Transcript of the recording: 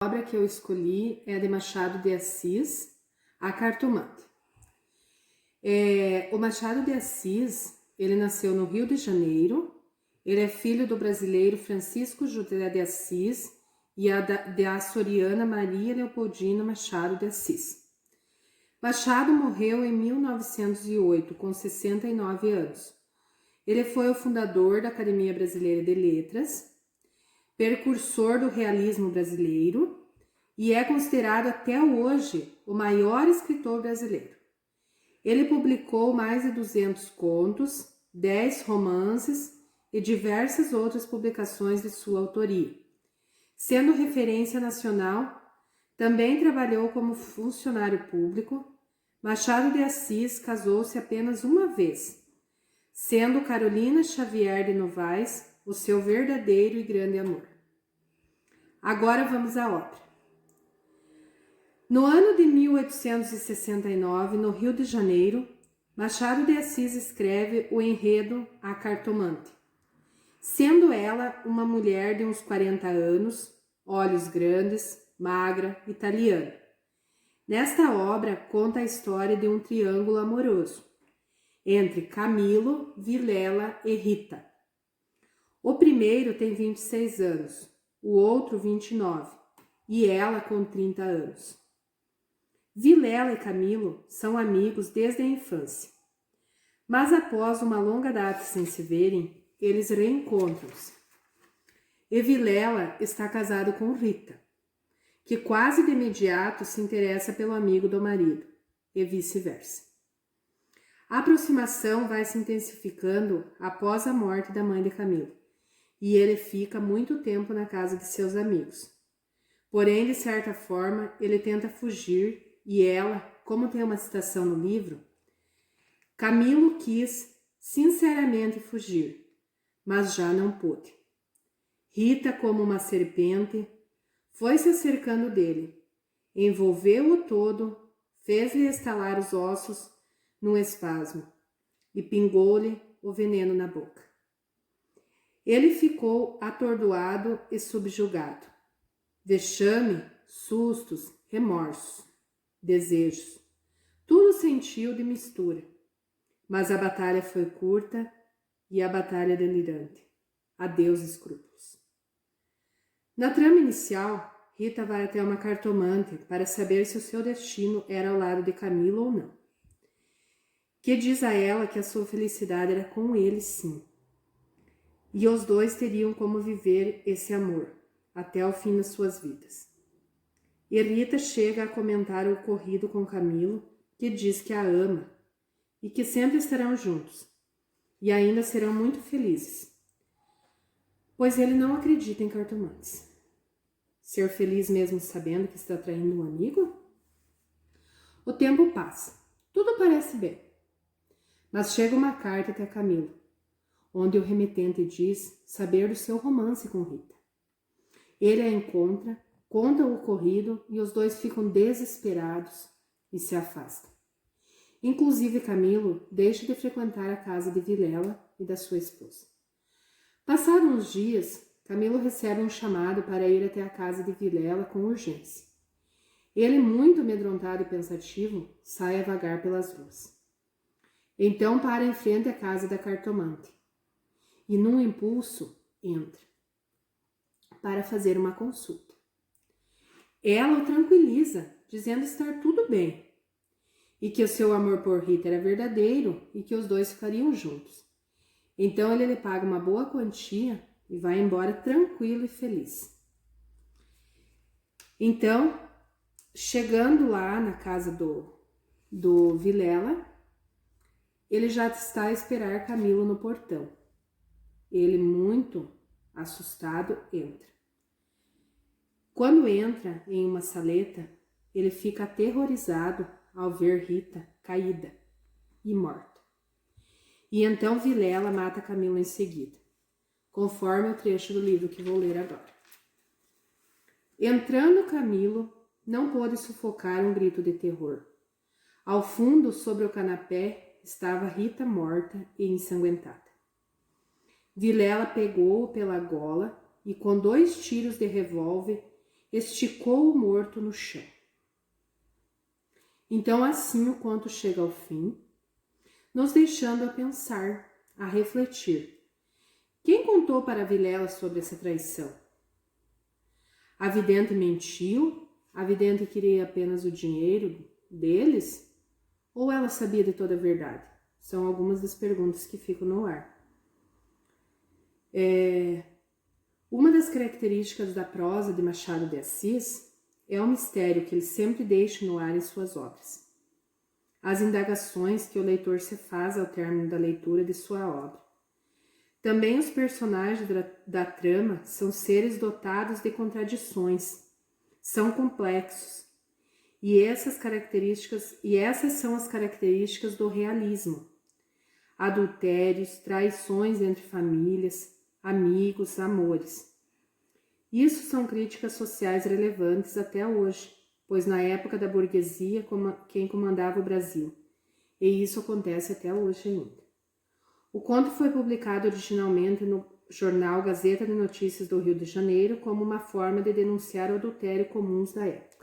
obra que eu escolhi é a de Machado de Assis, A Cartomante. O Machado de Assis, ele nasceu no Rio de Janeiro, ele é filho do brasileiro Francisco José de Assis e da açoriana Maria Leopoldina Machado de Assis. Machado morreu em 1908, com 69 anos. Ele foi o fundador da Academia Brasileira de Letras, precursor do realismo brasileiro e é considerado até hoje o maior escritor brasileiro. Ele publicou mais de 200 contos, 10 romances e diversas outras publicações de sua autoria. Sendo referência nacional, também trabalhou como funcionário público. Machado de Assis casou-se apenas uma vez, sendo Carolina Xavier de Novaes o seu verdadeiro e grande amor. Agora vamos à obra. No ano de 1869, no Rio de Janeiro, Machado de Assis escreve o enredo A Cartomante, sendo ela uma mulher de uns 40 anos, olhos grandes, magra, italiana. Nesta obra, conta a história de um triângulo amoroso entre Camilo, Vilela e Rita. O primeiro tem 26 anos, o outro 29, e ela com 30 anos. Vilela e Camilo são amigos desde a infância, mas após uma longa data sem se verem, eles reencontram-se. E Vilela está casado com Rita, que quase de imediato se interessa pelo amigo do marido, e vice-versa. A aproximação vai se intensificando após a morte da mãe de Camilo, e ele fica muito tempo na casa de seus amigos. Porém, de certa forma, ele tenta fugir e ela, como tem uma citação no livro, Camilo quis sinceramente fugir, mas já não pôde. Rita, como uma serpente, foi se acercando dele, envolveu-o todo, fez-lhe estalar os ossos num espasmo e pingou-lhe o veneno na boca. Ele ficou atordoado e subjugado. Vexame, sustos, remorsos, desejos, tudo sentiu de mistura. Mas a batalha foi curta e a batalha delirante. Adeus escrúpulos. Na trama inicial, Rita vai até uma cartomante para saber se o seu destino era ao lado de Camilo ou não, que diz a ela que a sua felicidade era com ele sim, e os dois teriam como viver esse amor até o fim das suas vidas. E Rita chega a comentar o ocorrido com Camilo, que diz que a ama e que sempre estarão juntos e ainda serão muito felizes, pois ele não acredita em cartomantes. Ser feliz mesmo sabendo que está traindo um amigo? O tempo passa, tudo parece bem, mas chega uma carta até Camilo, onde o remetente diz saber do seu romance com Rita. Ele a encontra, conta o ocorrido e os dois ficam desesperados e se afastam. Inclusive Camilo deixa de frequentar a casa de Vilela e da sua esposa. Passados uns dias, Camilo recebe um chamado para ir até a casa de Vilela com urgência. Ele, muito amedrontado e pensativo, sai a vagar pelas ruas. Então para em frente à casa da cartomante e, num impulso, entra para fazer uma consulta. Ela o tranquiliza, dizendo estar tudo bem e que o seu amor por Rita era verdadeiro e que os dois ficariam juntos. Então ele lhe paga uma boa quantia e vai embora tranquilo e feliz. Então, chegando lá na casa do Vilela, ele já está a esperar Camilo no portão. Ele, muito assustado, entra. Quando entra em uma saleta, ele fica aterrorizado ao ver Rita caída e morta. E então Vilela mata Camilo em seguida, conforme o trecho do livro que vou ler agora. Entrando Camilo, não pôde sufocar um grito de terror. Ao fundo, sobre o canapé, estava Rita morta e ensanguentada. Vilela pegou-o pela gola e, com 2 tiros de revólver, esticou o morto no chão. Então assim o conto chega ao fim, nos deixando a pensar, a refletir. Quem contou para Vilela sobre essa traição? A vidente mentiu? A vidente queria apenas o dinheiro deles? Ou ela sabia de toda a verdade? São algumas das perguntas que ficam no ar. Uma das características da prosa de Machado de Assis é o mistério que ele sempre deixa no ar em suas obras. As indagações que o leitor se faz ao término da leitura de sua obra. Também os personagens da trama são seres dotados de contradições, são complexos, e essas são as características do realismo. Adultérios, traições entre famílias, amigos, amores. Isso são críticas sociais relevantes até hoje, pois na época da burguesia quem comandava o Brasil, e isso acontece até hoje ainda. O conto foi publicado originalmente no jornal Gazeta de Notícias do Rio de Janeiro como uma forma de denunciar o adultério comuns da época.